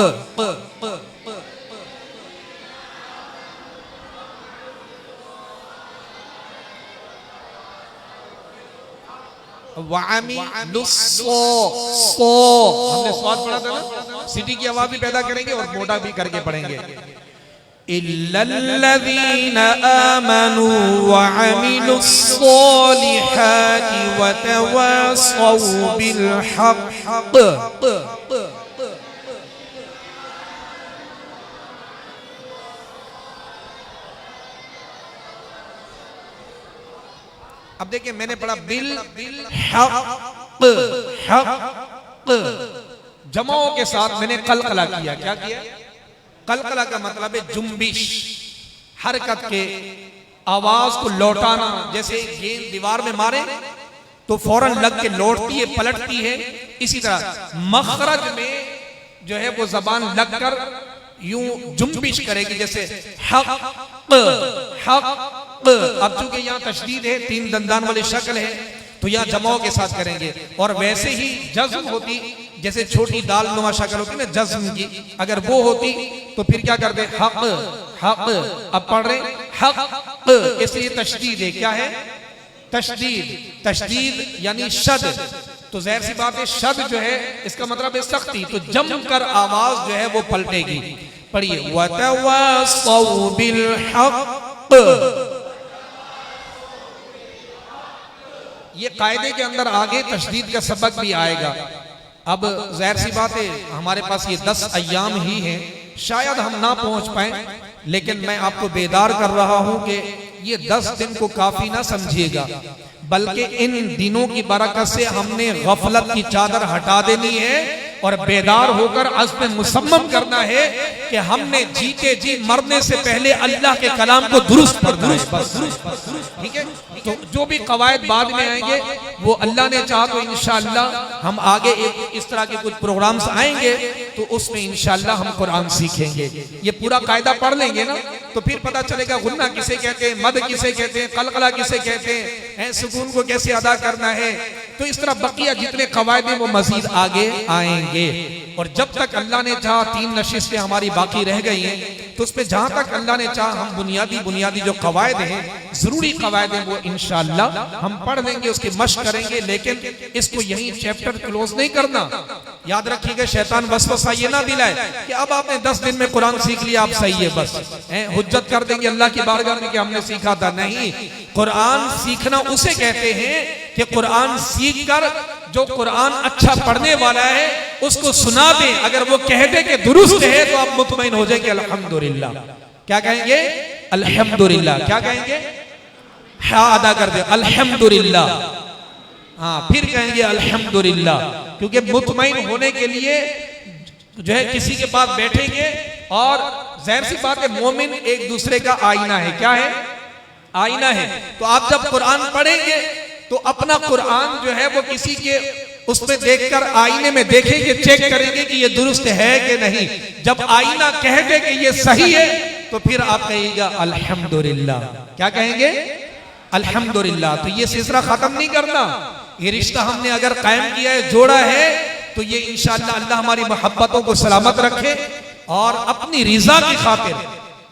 हमने स्वाद पढ़ा था ना, सिटी की आवाज भी पैदा करेंगे और मोटा भी करके पढ़ेंगे। इल्लल्लज़ीना आमनू व अमिलुस्सॉलिहाति व तवासौ बिल हक़्क़। अब देखिए मैंने पढ़ा बिल हक, हक जमाओं के साथ मैंने कलकला किया। क्या किया? कलकला का मतलब है जुम्बिश, हरकत के, आवाज को लौटाना। जैसे गेंद दीवार में मारे तो फौरन लग के लौटती है, पलटती है। इसी तरह मखरज में जो है वो जबान लगकर यूं जुम्बिश करेगी, जैसे हक हक। अब चूंकि यहाँ तशदीद है, 3 दंदान वाली शक्ल है, तो यहाँ जमाओं के साथ करेंगे। और वैसे ही जज्म होती, जैसे छोटी दाल नुमा शक्ल होती ना जज्म की, अगर वो होती तो फिर क्या करते? हक हक। अब पढ़ रहे हक, इसलिए तशदीद है। क्या है? तशदीद। तशदीद यानी शद, तो जाहिर सी बात है शद जो है इसका मतलब है सख्ती, तो जम कर आवाज जो है वो पलटेगी। पढ़िए वतवासौ बिल हक। ये कायदे के अंदर आगे तशदीद का सबक भी आएगा। अब जाहिर सी बात है हमारे पास ये 10 अय्याम ही हैं, शायद हम ना पहुंच पाए, लेकिन मैं आपको बेदार कर रहा हूं कि ये 10 दिन को काफी ना समझिएगा, बल्कि इन दिनों की बरकत से हमने गफलत की चादर हटा देनी है और बेदार होकर अज़्म मुसम्मम करना है कि हमने जीते जी मरने से पहले अल्लाह के कलाम को दुरुस्त पढ़ना है। ठीक है? तो जो भी कवायद बाद में आएंगे वो अल्लाह ने चाहा तो इंशाअल्लाह हम आगे एक इस तरह के कुछ प्रोग्राम्स आएंगे तो उसमें इंशाअल्लाह हम कुरान सीखेंगे। ये पूरा कायदा पढ़ लेंगे ना तो फिर पता चलेगा गुन्ना किसे कहते हैं, मद किसे कहते हैं, कलकला किसे कहते हैं, सुकून को कैसे अदा करना है। तो इस तरह बकिया जितने कवायद हैं वो मजीद आगे आएंगे। और जब तक अल्लाह ने चाहा 3 नशिस्तें हमारी बाकी रह गई हैं, तो उसमें जहां तक अल्लाह ने चाहा हम बुनियादी जो कवायद हैं, जरूरी कवायद हैं, वो इंशाअल्लाह हम पढ़ लेंगे, उसकी मश्क करेंगे। लेकिन इसको यही चैप्टर क्लोज नहीं करना। याद रखिएगा शैतान वसवसा ये ना दिलाए कि अब आपने 10 दिन में कुरान सीख लिया, आप सही है, बस हुज्जत कर देंगे अल्लाह की बारगाह में कि हमने सीखा था। नहीं, कुरान सीखना उसे कहते हैं कि कुरान सीख कर जो कुरान अच्छा पढ़ने वाला है उसको सुना दे, अगर वो कह दे कि दुरुस्त है तो आप मुतमईन हो जाएंगे। अल्हम्दुलिल्लाह। क्या कहेंगे? अल्हम्दुलिल्लाह। क्या कहेंगे? हाँ अदा कर दे अल्हम्दुलिल्लाह। हाँ फिर कहेंगे अल्हम्दुलिल्लाह, क्योंकि मुतमईन होने के लिए जो है किसी के पास बैठेंगे। और जाहिर सी बात है मोमिन एक दूसरे का आईना है। क्या है? आईना है। तो आप जब कुरान पढ़ेंगे तो अपना कुरान जो है वो किसी के उसमें देखकर आईने में देखेंगे, चेक करेंगे कि ये दुरुस्त है कि नहीं। जब आईना कह दे कि ये सही है तो फिर आप कहिएगा अल्हम्दुलिल्लाह। क्या कहेंगे? अल्हम्दुलिल्लाह। तो ये सिलसिला खत्म नहीं करना, ये रिश्ता हमने अगर कायम किया है, जोड़ा है, तो ये इंशाअल्लाह अल्लाह हमारी मोहब्बतों को सलामत रखे और अपनी रिजा की खातिर,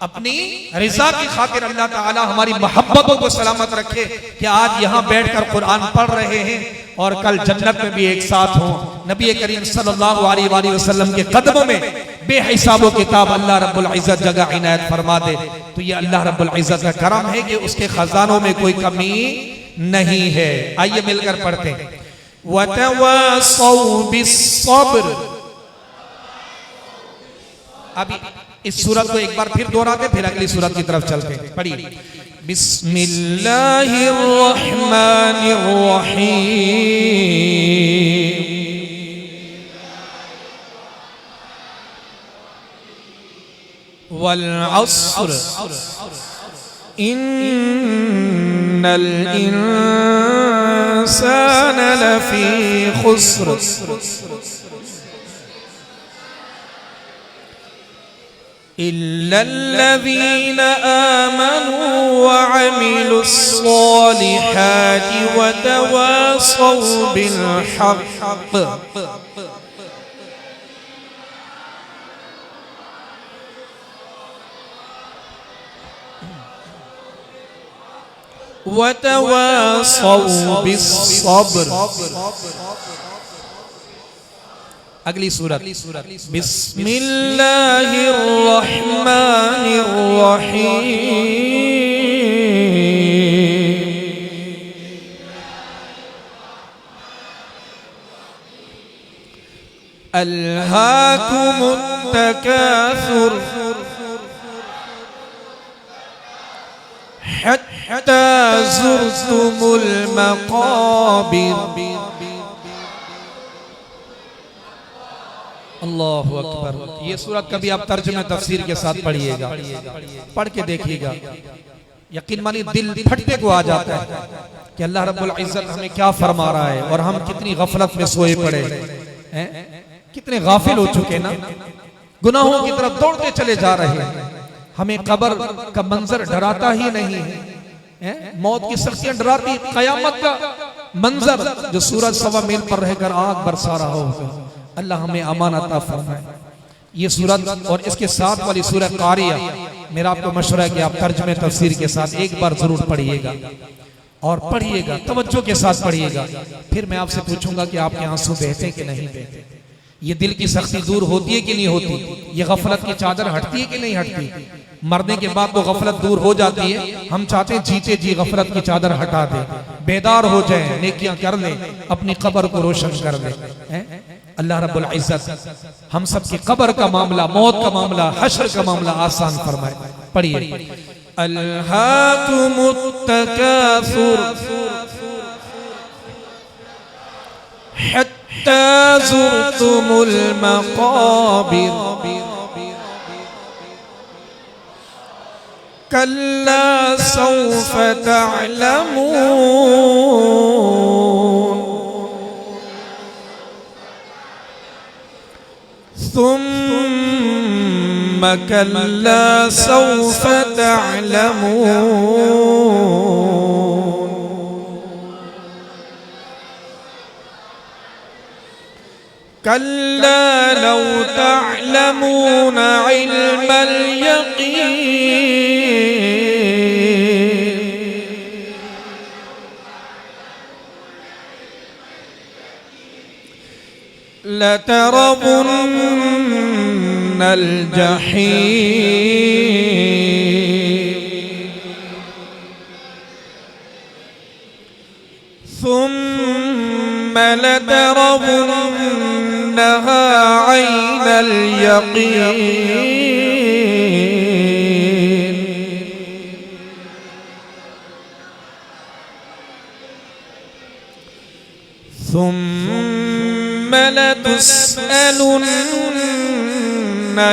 अपनी रिजा की खातिर अल्लाह ताला हमारी मोहब्बतों को सलामत रखे कि आज यहाँ बैठकर कुरान पढ़ रहे हैं और कल जन्नत में भी एक साथ हो। नबी करीम सल्लल्लाहु अलैहि वसल्लम के कदमों में बेहिसाबो किताब अल्लाह रब्बुल इज्जत जगह इनायत फरमा दे। तो ये अल्लाह रब्बुल इज्जत का करम है कि उसके खजानों में कोई कमी नहीं है। आइए मिलकर पढ़ते हैं। वतवासौ बिस्सब्र। अभी इस सूरत को एक बार फिर दोहराते, फिर अगली सूरत की तरफ चलते हैं। पढ़िए बिस्मिल्लाहिर रहमानिर रहीम। वल अस्र इन्नल इंसान लफी खुस्र इल्लल्लज़ीन आमनू व अमिलुस्सॉलिहाति व तवासौ बिल हक़ व तवासौ बिस्सब्र। अगली सूरत बिस्मिल्लाहिर रहमानिर रहीम। अल्हाकुमुत तकासुर हत्ता ज़ुरतुमुल मक़ाबिर। अल्लाहु अकबर। ये सूरत कभी आप तर्जुमे तफसीर के साथ पढ़िएगा, पढ़ के देखिएगा, यकीन मानिए दिल फटने को आ जाता है कि अल्लाह रब्बुल इज्जत हमें क्या फरमा रहा है और हम कितनी गफलत में सोए पड़े हैं, कितने गाफिल हो चुके ना, गुनाहों की तरफ दौड़ते चले जा रहे हैं। हमें कब्र का मंजर डराता ही नहीं है, मौत की सख्तियां डराती, कयामत का मंजर जो सूरज सवा मील पर रहकर आग बरसा रहा होगा। अल्लाह हमें अमान अता फरमाए। ये सूरत और इसके साथ वाली सूरत कारिया, मेरा आपको मशवरा है कि आप तर्जुमे तफसीर के साथ एक बार जरूर पढ़िएगा और पढ़िएगा, तवज्जो के साथ पढ़िएगा। फिर मैं आपसे पूछूंगा कि आपके आंसू बहते कि नहीं बहते, ये दिल की सख्ती दूर होती है कि नहीं होती, ये गफलत की चादर हटती है कि नहीं हटती। मरने के बाद तो गफलत दूर हो जाती है, हम चाहते हैं जीते जी गफलत की चादर हटा दे, बेदार हो जाए, नेकियां कर ले, अपनी कब्र को रोशन कर ले। अल्लाह रब्बुल इज्जत हम सब की कब्र का मामला, मौत का मामला, हश्र का मामला आसान फरमाए। पढ़िए। अल्हाकुमुत तकासुर हत्ता ज़ुरतुमुल मक़ाबिर कल्ला सौफ तअलमून सुम्मा कल्ला सौफ तअलमून कल्ला लौ तअलमून इल्मल यक़ीन लतरवुन्नल जहीम सुम्मा लतरवुन्नहा ऐनल यक़ीन सुम्मा लतुस्अलुन्न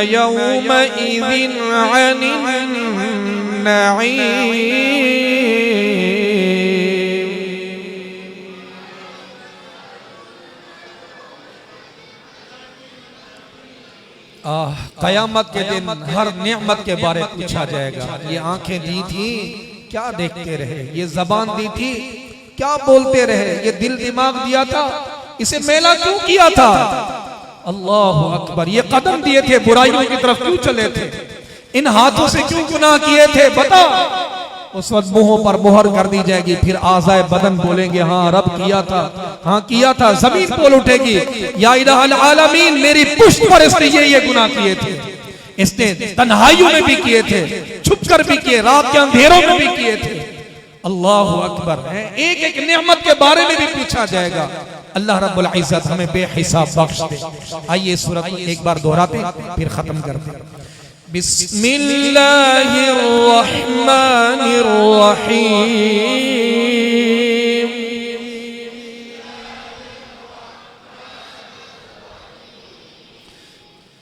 यौमइज़िन अनिन नईम। कयामत के दिन हर नेमत के बारे में पूछा जाएगा। ये आंखें दी थी, क्या देखते रहे, ये जबान दी थी, क्या बोलते रहे, ये दिल दिमाग दिया था, इसे मेला क्यों किया था। अल्लाहु अकबर। ये कदम दिए थे, बुराइयों की तरफ क्यों चले थे, इन हाथों से क्यों गुनाह किए थे, बता। उस वक्त मुंहों पर मुहर कर दी जाएगी, फिर आज़ाए बदन बोलेंगे हाँ रब किया था, हाँ किया था। जमीन बोल उठेगी या इलाहल आलमीन, मेरी पुश्त पर इसने ये गुनाह किए थे, इसने तन्हाइयों में भी किए थे, छुप कर भी किए, रात के अंधेरों में भी किए थे। अल्लाहु अकबर। एक एक नेमत के बारे में भी पूछा जाएगा। अल्लाह रब्बुल इज्जत हमें बेहिसाब बख्श दे। आइए सूरत एक बार दोहराते फिर खत्म करते। बिस्मिल्लाहिर्रहमानिर्रहीम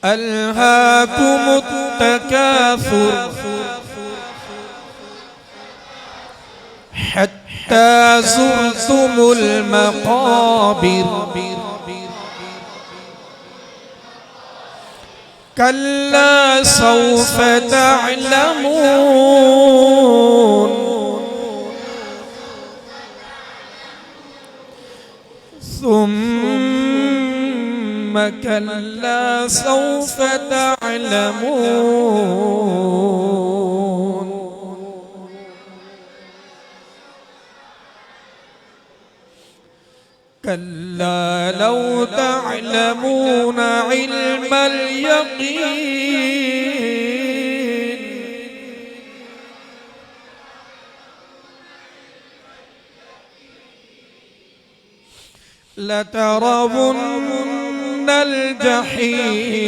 अल्हाकुमुत तकासुर हत्ता ज़ुरतुमुल मक़ाबिर कल्ला सौफ तअलमून सुम्मा कल्ला सौफ तअलमून कल्ला लौ तअलमून इल्मल यक़ीन लतरवुन्नल जहीम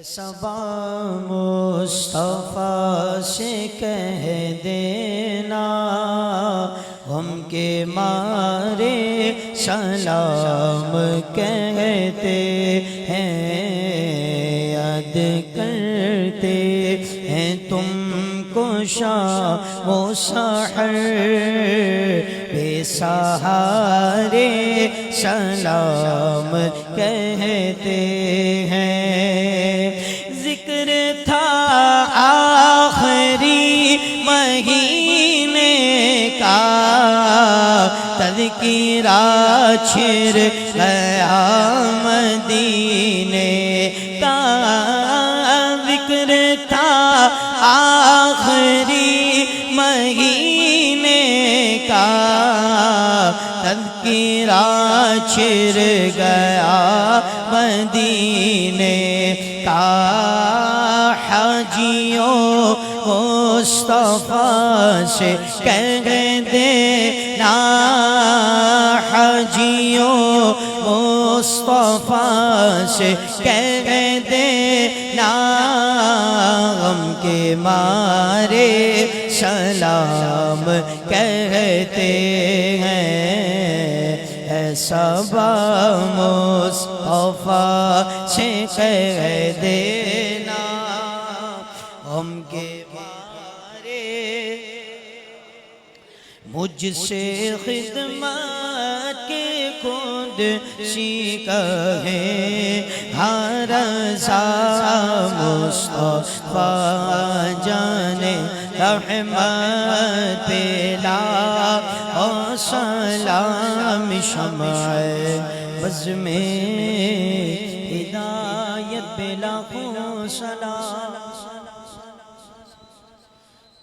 सबा मुस्तफ़ा से कह देना हम के मारे सलाम कहते हैं, याद करते हैं तुमको शाम व सहर बेसहारे सलाम कहते हैं। महीने का तज़किरा छिर गया मदीने का, ज़िक्र था आखिरी महीने का तज़किरा छिर गया मदीने का। हाजियों मुस्तफ़ा से कह देना, हाजियों मुस्तफ़ा से कह देना गम के मारे सलाम कहते हैं। ऐसा मुस्तफ़ा से कह देना हम के मुझसे खिदमत के खुद सीखा है हर सा मुस्तफ़ा जाने रहमत पेला और सलाम शमाए बज़ में हिदायत पेला को सलाम।